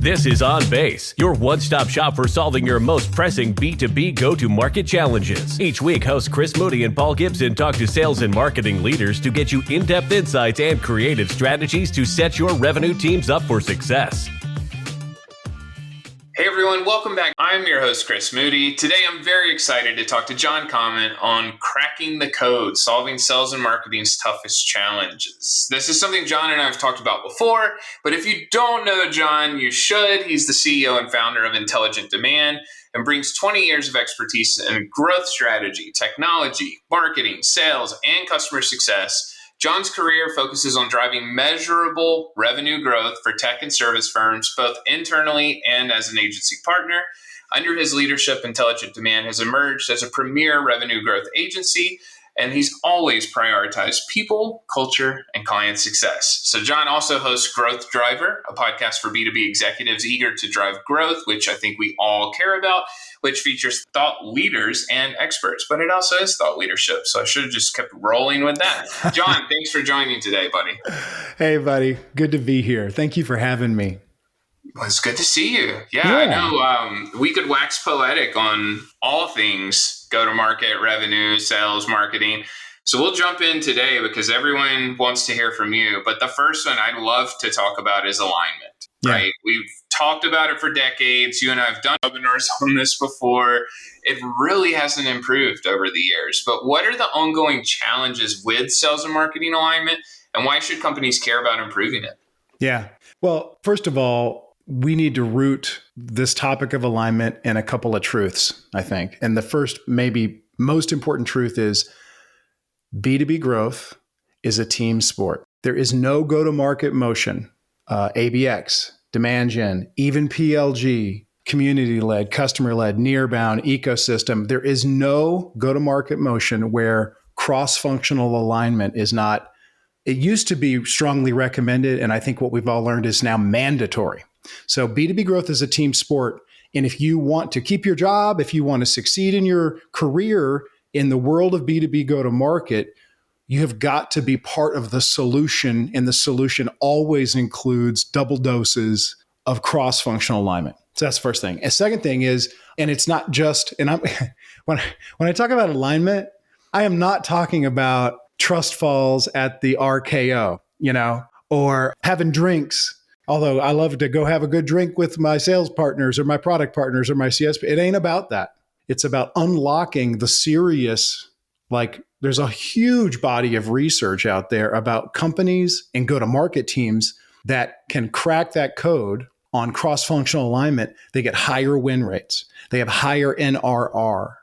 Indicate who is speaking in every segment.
Speaker 1: This is On Base, your one-stop shop for solving your most pressing B2B go-to-market challenges. Each week, hosts Chris Moody and Paul Gibson talk to sales and marketing leaders to get you in-depth insights and creative strategies to set your revenue teams up for success.
Speaker 2: Hey everyone, welcome back. I'm your host, Chris Moody. Today I'm very excited to talk to John Comment on cracking the code, solving sales and marketing's toughest challenges. This is something John and I have talked about before, but if you don't know John, you should. He's the CEO and founder of Intelligent Demand and brings 20 years of expertise in growth strategy, technology, marketing, sales, and customer success. John's career focuses on driving measurable revenue growth for tech and service firms, both internally and as an agency partner. Under his leadership, Intelligent Demand has emerged as a premier revenue growth agency, and he's always prioritized people, culture, and client success. So John also hosts Growth Driver, a podcast for B2B executives eager to drive growth, which I think we all care about, which features thought leaders and experts, but it also is thought leadership. So I should have just kept rolling with that. John, thanks for joining today, buddy.
Speaker 3: Hey, buddy. Good to be here. Thank you for having me.
Speaker 2: Well, it's good to see you. I know we could wax poetic on all things go-to-market, revenue, sales, marketing. So we'll jump in today because everyone wants to hear from you. But the first one I'd love to talk about is alignment, right? We've talked about it for decades. You and I have done webinars on this before. It really hasn't improved over the years. But what are the ongoing challenges with sales and marketing alignment, and why should companies care about improving it?
Speaker 3: Yeah. Well, first of all, we need to root this topic of alignment in a couple of truths, I think. And the first, maybe most important truth is B2B growth is a team sport. There is no go-to-market motion, ABX, demand gen, even PLG, community-led, customer-led, near-bound, ecosystem. There is no go-to-market motion where cross-functional alignment is not. It used to be strongly recommended, and I think what we've all learned is now mandatory. So B2B growth is a team sport. And if you want to keep your job, if you want to succeed in your career in the world of B2B go-to-market, you have got to be part of the solution. And the solution always includes double doses of cross-functional alignment. So that's the first thing. A second thing is, and it's not just, and when I talk about alignment, I am not talking about trust falls at the RKO, or having drinks. Although I love to go have a good drink with my sales partners or my product partners or my CSP. It ain't about that. It's about unlocking the serious, there's a huge body of research out there about companies and go-to-market teams that can crack that code on cross-functional alignment. They get higher win rates. They have higher NRR,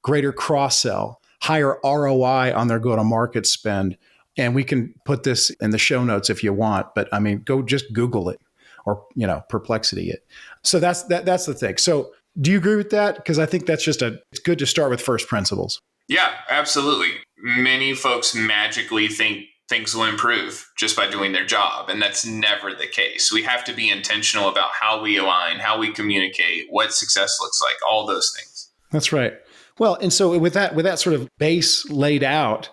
Speaker 3: greater cross-sell, higher ROI on their go-to-market spend. And we can put this in the show notes if you want, but go just Google it or, Perplexity it. So that's the thing. So do you agree with that? Because I think that's it's good to start with first principles.
Speaker 2: Yeah, absolutely. Many folks magically think things will improve just by doing their job. And that's never the case. We have to be intentional about how we align, how we communicate, what success looks like, all those things.
Speaker 3: That's right. Well, and so with that sort of base laid out,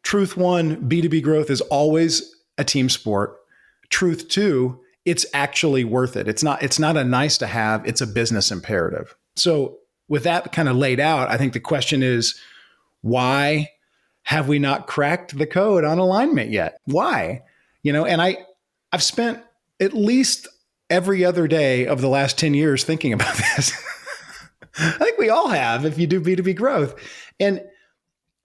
Speaker 3: truth one, B2B growth is always a team sport. Truth two, it's actually worth it. It's not a nice to have, it's a business imperative. So with that kind of laid out, I think the question is, why have we not cracked the code on alignment yet? Why? And I've spent at least every other day of the last 10 years thinking about this. I think we all have if you do B2B growth. And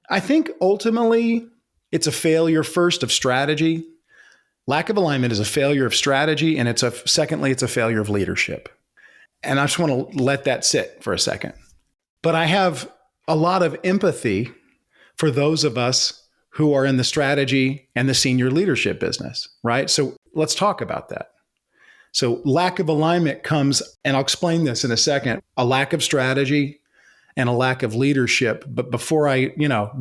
Speaker 3: I think ultimately it's a failure first of strategy. Lack of alignment is a failure of strategy. And secondly, it's a failure of leadership. And I just want to let that sit for a second. But I have a lot of empathy for those of us who are in the strategy and the senior leadership business, right? So let's talk about that. So lack of alignment comes, and I'll explain this in a second, a lack of strategy and a lack of leadership. But before I,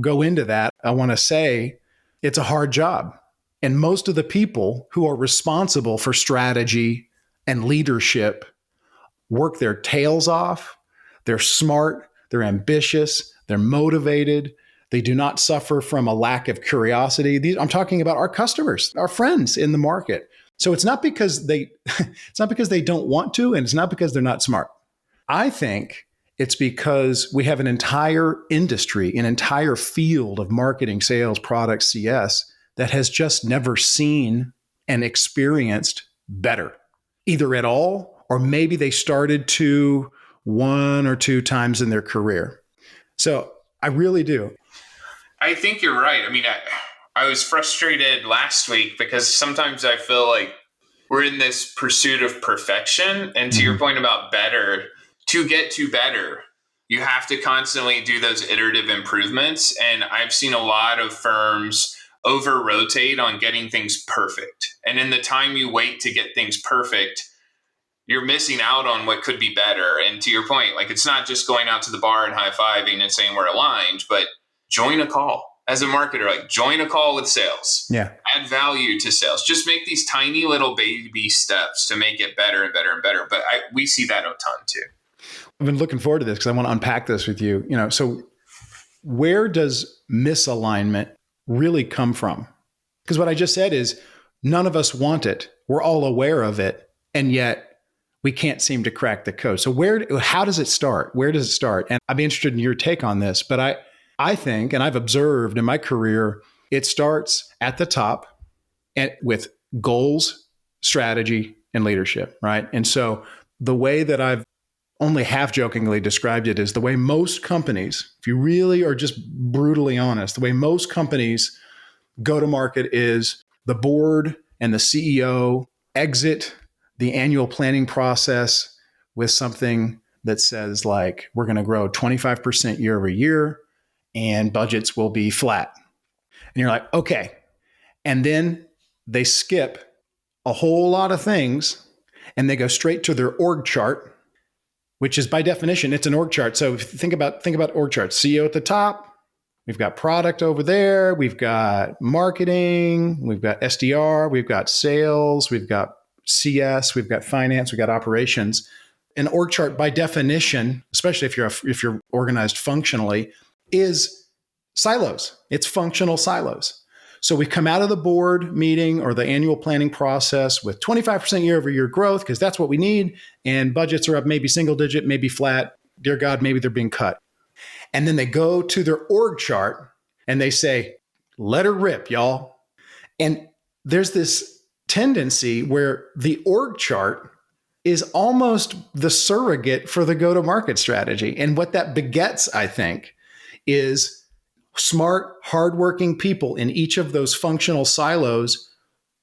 Speaker 3: go into that, I want to say it's a hard job. And most of the people who are responsible for strategy and leadership work their tails off. They're smart, they're ambitious, they're motivated. They do not suffer from a lack of curiosity. I'm talking about our customers, our friends in the market. So it's not because it's not because they don't want to, and it's not because they're not smart. I think it's because we have an entire industry, an entire field of marketing, sales, product, CS that has just never seen and experienced better, either at all, or maybe they started to 1 or 2 times in their career. So I really do.
Speaker 2: I think you're right. I mean, I was frustrated last week because sometimes I feel like we're in this pursuit of perfection. And to your point about better, to get to better, you have to constantly do those iterative improvements. And I've seen a lot of firms over rotate on getting things perfect. And in the time you wait to get things perfect, you're missing out on what could be better. And to your point, like, it's not just going out to the bar and high-fiving and saying we're aligned, but join a call. As a marketer, like, join a call with sales.
Speaker 3: Yeah.
Speaker 2: Add value to sales. Just make these tiny little baby steps to make it better and better and better. But we see that a ton too.
Speaker 3: I've been looking forward to this because I want to unpack this with you. So where does misalignment really come from? Because what I just said is none of us want it. We're all aware of it. And yet we can't seem to crack the code. So how does it start? Where does it start? And I'd be interested in your take on this, but I think, and I've observed in my career, it starts at the top and with goals, strategy, and leadership, right? And so the way that I've only half jokingly described it is the way most companies, if you really are just brutally honest, the way most companies go to market is the board and the CEO exit the annual planning process with something that says, like, we're going to grow 25% year over year and budgets will be flat. And you're like, okay. And then they skip a whole lot of things and they go straight to their org chart, which is by definition, it's an org chart. So if you think about org charts, CEO at the top, we've got product over there, we've got marketing, we've got SDR, we've got sales, we've got CS, we've got finance, we've got operations. An org chart by definition, especially if you're organized functionally, is silos. It's functional silos. So we come out of the board meeting or the annual planning process with 25% year over year growth because that's what we need. And budgets are up maybe single digit, maybe flat. Dear God, maybe they're being cut. And then they go to their org chart and they say, let her rip, y'all. And there's this tendency where the org chart is almost the surrogate for the go-to-market strategy. And what that begets, I think, is smart, hardworking people in each of those functional silos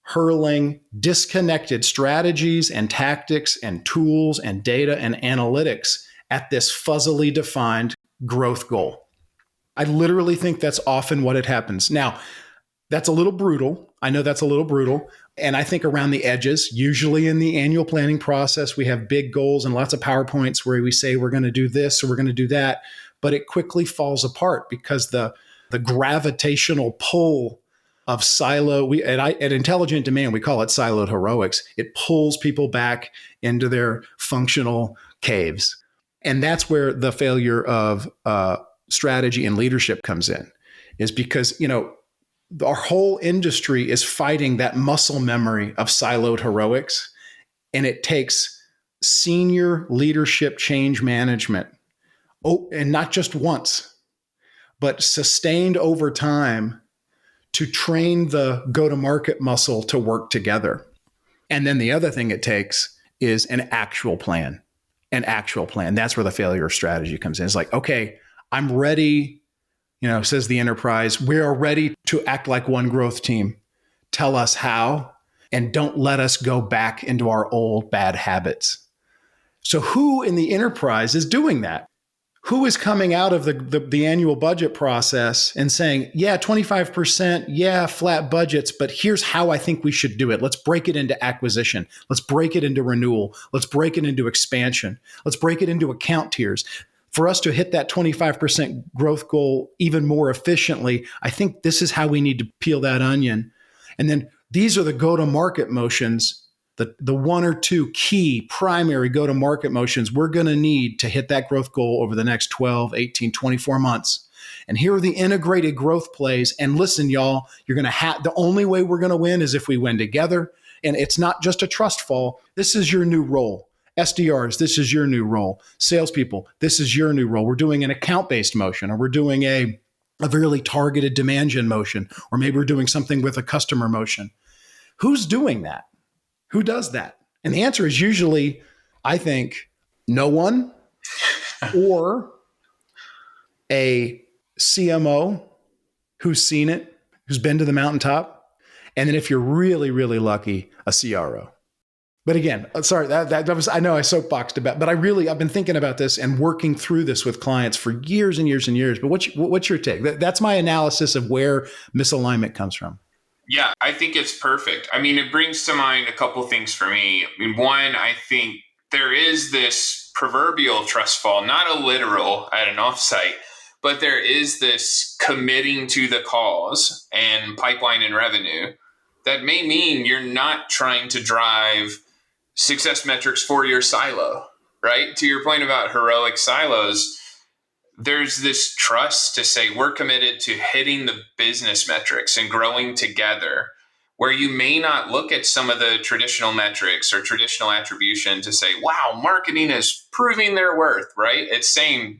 Speaker 3: hurling disconnected strategies and tactics and tools and data and analytics at this fuzzily defined growth goal. I literally think that's often what it happens. Now, that's a little brutal. I know that's a little brutal. And I think around the edges, usually in the annual planning process, we have big goals and lots of PowerPoints where we say we're going to do this or we're going to do that. But it quickly falls apart because the gravitational pull of silo, at Intelligent Demand, we call it siloed heroics. It pulls people back into their functional caves. And that's where the failure of strategy and leadership comes in, is because, our whole industry is fighting that muscle memory of siloed heroics. And it takes senior leadership change management. Oh, and not just once, but sustained over time to train the go-to-market muscle to work together. And then the other thing it takes is an actual plan. That's where the failure of strategy comes in. It's like, okay, I'm ready. Says the enterprise, we are ready to act like one growth team. Tell us how, and don't let us go back into our old bad habits. So who in the enterprise is doing that? Who is coming out of the annual budget process and saying, yeah, 25%, yeah, flat budgets, but here's how I think we should do it. Let's break it into acquisition. Let's break it into renewal. Let's break it into expansion. Let's break it into account tiers. For us to hit that 25% growth goal even more efficiently, I think this is how we need to peel that onion. And then these are the go-to-market motions, the 1 or 2 key primary go-to-market motions we're going to need to hit that growth goal over the next 12, 18, 24 months. And here are the integrated growth plays. And listen, y'all, you're going to the only way we're going to win is if we win together. And it's not just a trust fall. This is your new role. SDRs, this is your new role. Salespeople, this is your new role. We're doing an account-based motion, or we're doing a really targeted demand gen motion, or maybe we're doing something with a customer motion. Who's doing that? Who does that? And the answer is usually, I think, no one, or a CMO who's seen it, who's been to the mountaintop. And then if you're really, really lucky, a CRO. But again, sorry, that was, I know I soapboxed about, but I've been thinking about this and working through this with clients for years and years and years. But what's your take? That's my analysis of where misalignment comes from.
Speaker 2: Yeah, I think it's perfect. I mean, it brings to mind a couple things for me. I mean, one, I think there is this proverbial trust fall, not a literal at an offsite, but there is this committing to the cause and pipeline and revenue that may mean you're not trying to drive success metrics for your silo, right? To your point about heroic silos, there's this trust to say we're committed to hitting the business metrics and growing together, where you may not look at some of the traditional metrics or traditional attribution to say, wow, marketing is proving their worth, right? It's saying,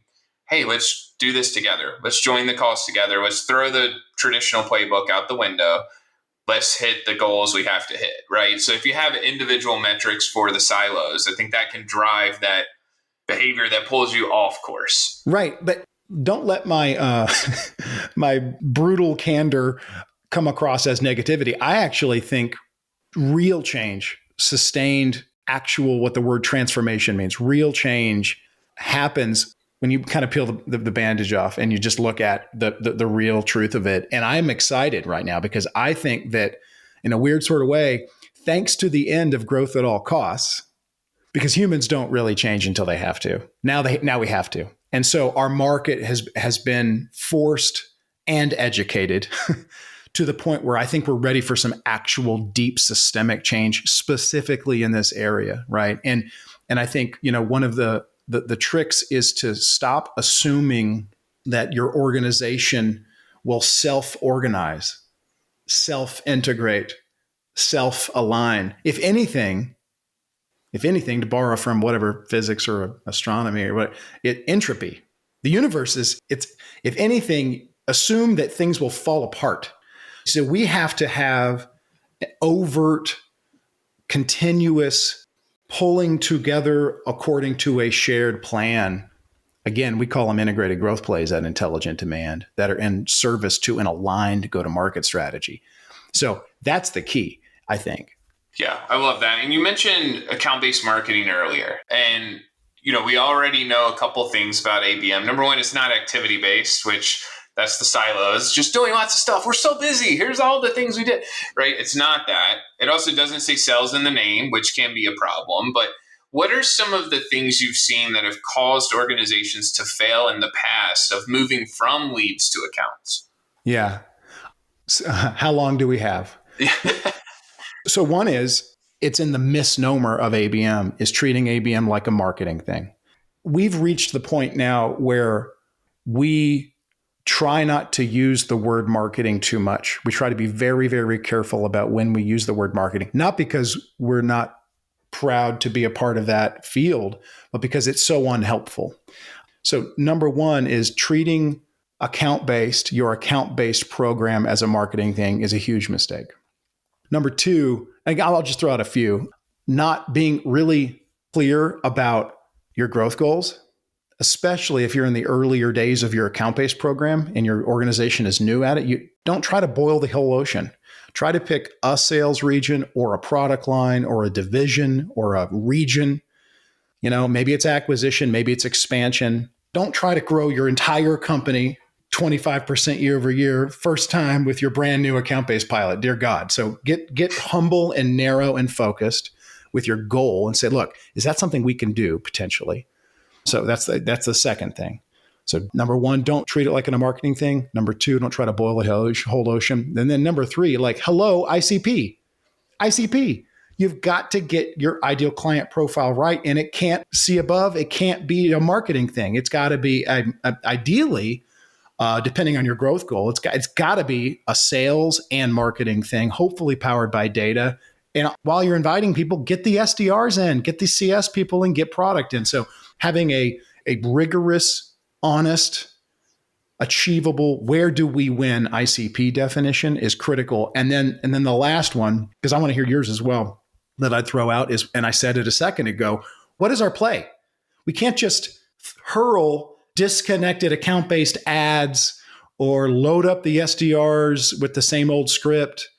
Speaker 2: hey, let's do this together. Let's join the cause together. Let's throw the traditional playbook out the window. Let's hit the goals we have to hit, right? So if you have individual metrics for the silos, I think that can drive that behavior that pulls you off course.
Speaker 3: Right. But don't let my my brutal candor come across as negativity. I actually think real change, sustained, actual, what the word transformation means, real change happens when you kind of peel the bandage off and you just look at the real truth of it. And I'm excited right now because I think that in a weird sort of way, thanks to the end of growth at all costs, because humans don't really change until they have to. Now we have to. And so our market has been forced and educated to the point where I think we're ready for some actual deep systemic change, specifically in this area, right? And I think, one of the tricks is to stop assuming that your organization will self-organize, self-integrate, self-align. If anything, to borrow from whatever physics or astronomy or what, entropy. The universe if anything, assume that things will fall apart. So we have to have overt, continuous pulling together according to a shared plan. Again, we call them integrated growth plays at Intelligent Demand that are in service to an aligned go-to-market strategy. So that's the key, I think.
Speaker 2: Yeah, I love that. And you mentioned account-based marketing earlier. And, we already know a couple things about ABM. Number one, it's not activity-based, which that's the silos, just doing lots of stuff. We're so busy. Here's all the things we did, right? It's not that. It also doesn't say sales in the name, which can be a problem. But what are some of the things you've seen that have caused organizations to fail in the past of moving from leads to accounts?
Speaker 3: Yeah. So, how long do we have? So one is, it's in the misnomer of ABM, is treating ABM like a marketing thing. We've reached the point now where we try not to use the word marketing too much. We try to be very, very careful about when we use the word marketing, not because we're not proud to be a part of that field, but because it's so unhelpful. So number one is treating your account-based program as a marketing thing is a huge mistake. Number two, and I'll just throw out a few, not being really clear about your growth goals, especially if you're in the earlier days of your account-based program and your organization is new at it. You don't try to boil the whole ocean. Try to pick a sales region or a product line or a division or a region. Maybe it's acquisition, maybe it's expansion. Don't try to grow your entire company 25% year over year, first time with your brand new account-based pilot. Dear God. So get humble and narrow and focused with your goal and say, look, is that something we can do potentially? So that's the second thing. So number one, don't treat it like a marketing thing. Number two, don't try to boil the whole ocean. And then number three, hello, ICP. You've got to get your ideal client profile right. And it can't see above. It can't be a marketing thing. It's got to be ideally, depending on your growth goal, it's got to be a sales and marketing thing, hopefully powered by data And while you're inviting people, get the SDRs in, get the CS people in, get product in. So having a rigorous, honest, achievable, where do we win ICP definition is critical. And then the last one, because I want to hear yours as well, that I'd throw out is, and I said it a second ago, what is our play? We can't just hurl disconnected account-based ads or load up the SDRs with the same old script.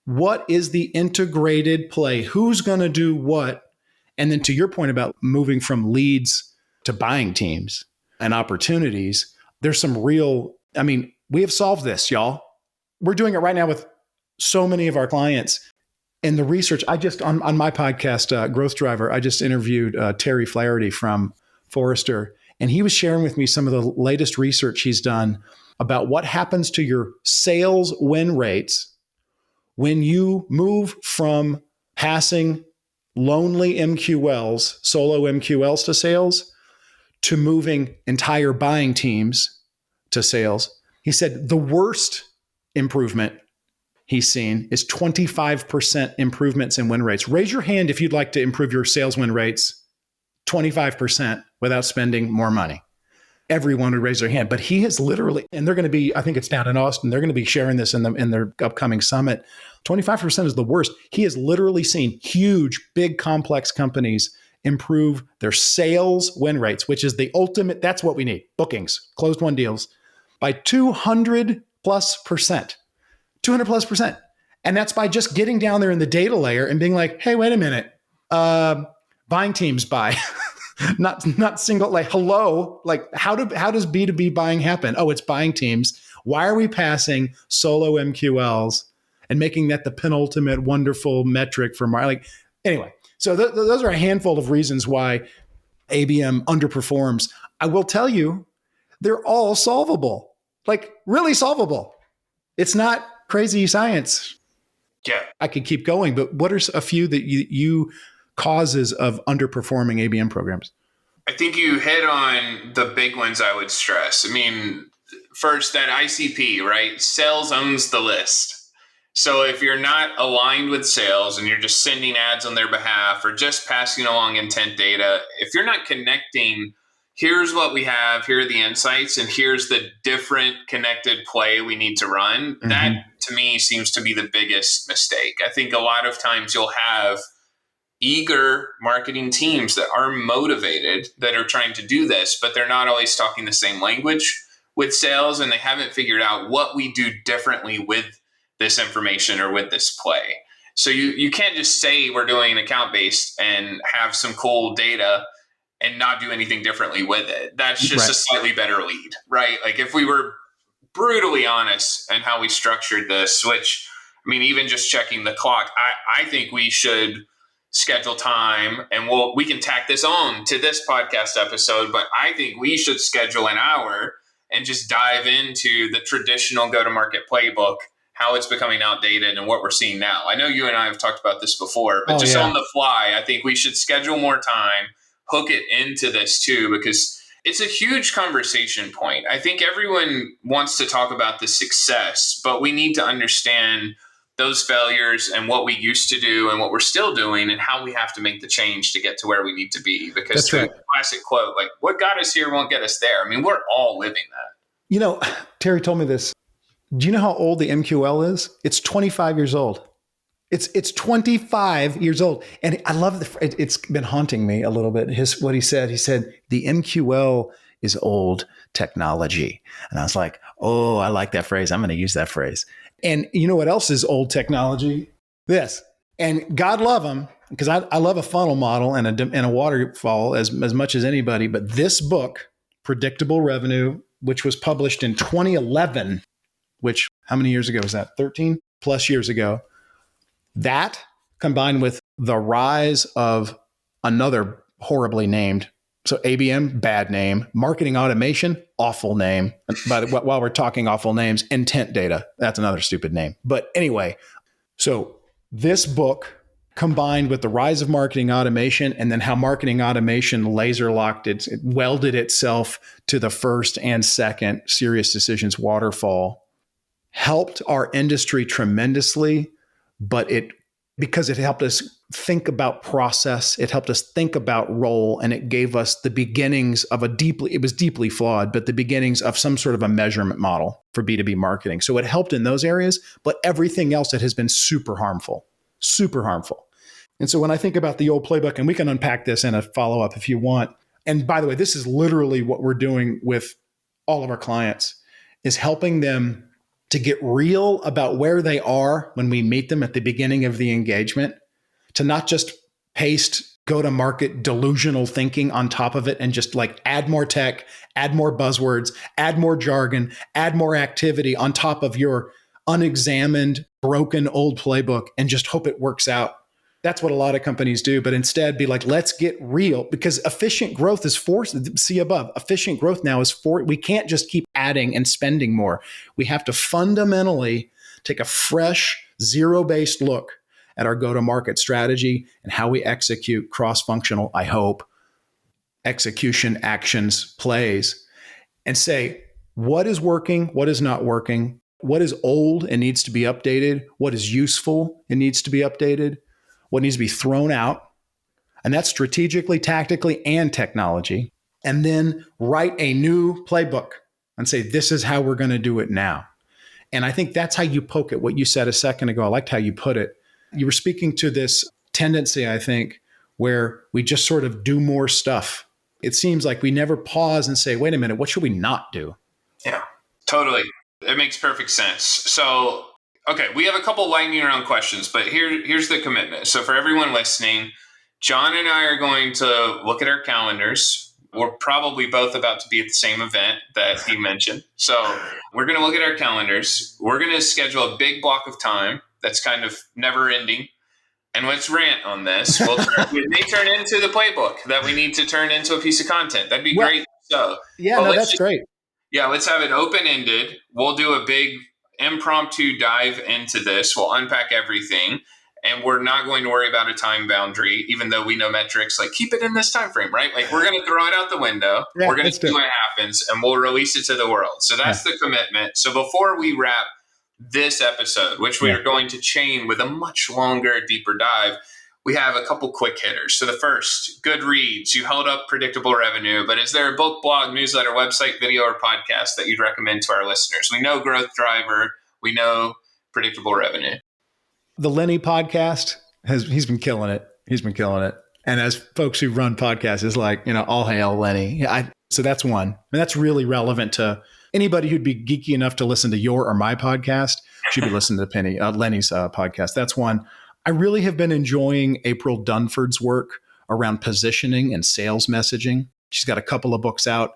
Speaker 3: What is the integrated play? Who's going to do what? And then to your point about moving from leads to buying teams and opportunities, there's some real, we have solved this, y'all. We're doing it right now with so many of our clients. And the research, on my podcast, Growth Driver, I just interviewed Terry Flaherty from Forrester, and he was sharing with me some of the latest research he's done about what happens to your sales win rates when you move from passing lonely MQLs, solo MQLs to sales, to moving entire buying teams to sales. He said the worst improvement he's seen is 25% improvements in win rates. Raise your hand if you'd like to improve your sales win rates 25% without spending more money. Everyone would raise their hand, but he has literally, and they're going to be, I think it's down in Austin, they're going to be sharing this in their upcoming summit. 25% is the worst. He has literally seen huge, big, complex companies improve their sales win rates, which is the ultimate, that's what we need. Bookings, closed won deals by 200+%. 200+%. And that's by just getting down there in the data layer and being like, hey, wait a minute. Buying teams buy, not single, like, hello, like how does B2B buying happen? Oh, it's buying teams. Why are we passing solo MQLs and making that the penultimate wonderful metric for anyway, so those are a handful of reasons why ABM underperforms. I will tell you, they're all solvable, like really solvable. It's not crazy science.
Speaker 2: Yeah.
Speaker 3: I could keep going, but what are a few that you causes of underperforming ABM programs?
Speaker 2: I think you hit on the big ones I would stress. First, that ICP, right? Sales owns the list. So if you're not aligned with sales and you're just sending ads on their behalf or just passing along intent data, if you're not connecting, here's what we have, here are the insights, and here's the different connected play we need to run, that to me seems to be the biggest mistake. I think a lot of times you'll have eager marketing teams that are motivated, that are trying to do this, but they're not always talking the same language with sales, and they haven't figured out what we do differently with this information or with this play. So you can't just say we're doing account-based and have some cool data and not do anything differently with it. That's just a slightly better lead, right? Like if we were brutally honest in how we structured this, which, even just checking the clock, I think we should schedule time, and we can tack this on to this podcast episode, but I think we should schedule an hour and just dive into the traditional go-to-market playbook, how it's becoming outdated and what we're seeing now. I know you and I have talked about this before, but on the fly, I think we should schedule more time, hook it into this too, because it's a huge conversation point. I think everyone wants to talk about the success, but we need to understand those failures and what we used to do and what we're still doing and how we have to make the change to get to where we need to be. Because the classic quote, like, what got us here won't get us there. We're all living that.
Speaker 3: Terry told me this. Do you know how old the MQL is? It's 25 years old. It's 25 years old. And I love it's been haunting me a little bit. What he said, the MQL is old technology. And I was like, oh, I like that phrase. I'm going to use that phrase. And you know what else is old technology? This. And God love them, because I love a funnel model and a waterfall as much as anybody. But this book, Predictable Revenue, which was published in 2011, which how many years ago was that? 13 plus years ago. That combined with the rise of another horribly named, so ABM, bad name, marketing automation, awful name. But while we're talking awful names, intent data, that's another stupid name. But anyway, so this book combined with the rise of marketing automation and then how marketing automation laser locked it welded itself to the first and second Serious Decisions waterfall, helped our industry tremendously, but it because it helped us think about process. It helped us think about role, and it gave us the beginnings of it was deeply flawed, but the beginnings of some sort of a measurement model for B2B marketing. So it helped in those areas, but everything else, it has been super harmful. And so when I think about the old playbook, and we can unpack this in a follow-up if you want. And by the way, this is literally what we're doing with all of our clients, is helping them to get real about where they are when we meet them at the beginning of the engagement, to not just paste go-to-market delusional thinking on top of it and just like add more tech, add more buzzwords, add more jargon, add more activity on top of your unexamined, broken old playbook and just hope it works out. That's what a lot of companies do, but instead be like, let's get real, because efficient growth is forced. See above, efficient growth now is we can't just keep adding and spending more. We have to fundamentally take a fresh, zero-based look at our go-to-market strategy and how we execute cross-functional, I hope, execution, actions, plays, and say, what is working, what is not working, what is old and needs to be updated, what is useful and needs to be updated, what needs to be thrown out, and that's strategically, tactically, and technology, and then write a new playbook and say, this is how we're going to do it now. And I think that's how you poke at what you said a second ago. I liked how you put it. You were speaking to this tendency, I think, where we just sort of do more stuff. It seems like we never pause and say, wait a minute, what should we not do?
Speaker 2: Yeah, totally. It makes perfect sense. So, okay, we have a couple lightning round questions, but here's the commitment. So for everyone listening, John and I are going to look at our calendars. We're probably both about to be at the same event that he mentioned. So we're going to look at our calendars. We're going to schedule a big block of time that's kind of never ending. And let's rant on this. We may turn into the playbook that we need to turn into a piece of content. That'd be great. So
Speaker 3: yeah, no, that's great.
Speaker 2: Yeah, let's have it open-ended. We'll do a big impromptu dive into this. We'll unpack everything, and we're not going to worry about a time boundary, even though we know metrics like keep it in this time frame, right? Like we're going to throw it out the window. Yeah, we're going to see what happens, and we'll release it to the world. So that's the commitment. So before we wrap this episode, which we are going to chain with a much longer, deeper dive, we have a couple quick hitters. So the first, good reads. You held up predictable revenue, but is there a book, blog, newsletter, website, video, or podcast that you'd recommend to our listeners? We know Growth Driver. We know predictable revenue.
Speaker 3: The Lenny podcast, he's been killing it. And as folks who run podcasts, it's like, all hail Lenny. So that's one. And that's really relevant to anybody who'd be geeky enough to listen to your or my podcast should be listening to Lenny's podcast. That's one. I really have been enjoying April Dunford's work around positioning and sales messaging. She's got a couple of books out.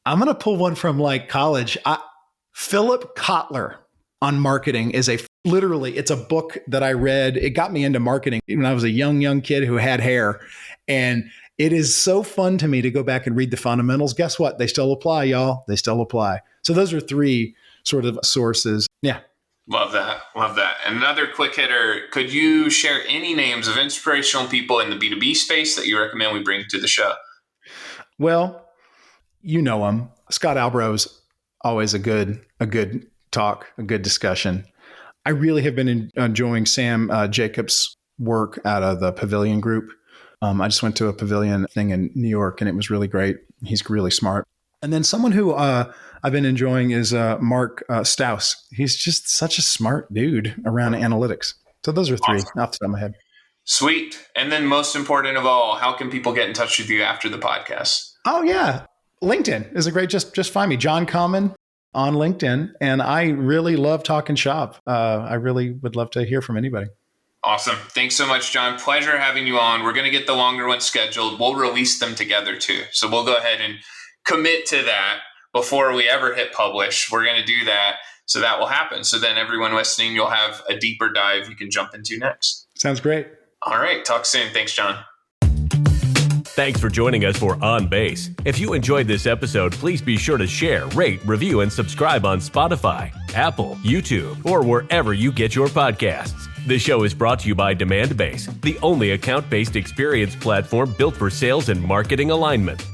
Speaker 3: I'm going to pull one from like college. Philip Kotler on marketing is it's a book that I read. It got me into marketing when I was a young kid who had hair. And it is so fun to me to go back and read the fundamentals. Guess what? They still apply, y'all. They still apply. So those are three sort of sources. Yeah.
Speaker 2: Love that. Another quick hitter. Could you share any names of inspirational people in the B2B space that you recommend we bring to the show?
Speaker 3: Well, you know him. Scott Albrow's always a good talk, a good discussion. I really have been enjoying Sam Jacobs' work out of the Pavilion Group. I just went to a Pavilion thing in New York, and it was really great. He's really smart. And then someone who I've been enjoying is Mark Strauss. He's just such a smart dude around analytics. So those are three off the top of my head.
Speaker 2: Sweet. And then most important of all, how can people get in touch with you after the podcast?
Speaker 3: Oh, yeah. LinkedIn is a great, just find me, John Common on LinkedIn. And I really love talking shop. I really would love to hear from anybody.
Speaker 2: Awesome. Thanks so much, John. Pleasure having you on. We're going to get the longer ones scheduled. We'll release them together too. So we'll go ahead and commit to that before we ever hit publish. We're going to do that. So that will happen. So then everyone listening, you'll have a deeper dive you can jump into next.
Speaker 3: Sounds great.
Speaker 2: All right. Talk soon. Thanks, John.
Speaker 1: Thanks for joining us for On Base. If you enjoyed this episode, please be sure to share, rate, review, and subscribe on Spotify, Apple, YouTube, or wherever you get your podcasts. This show is brought to you by Demandbase, the only account-based experience platform built for sales and marketing alignment.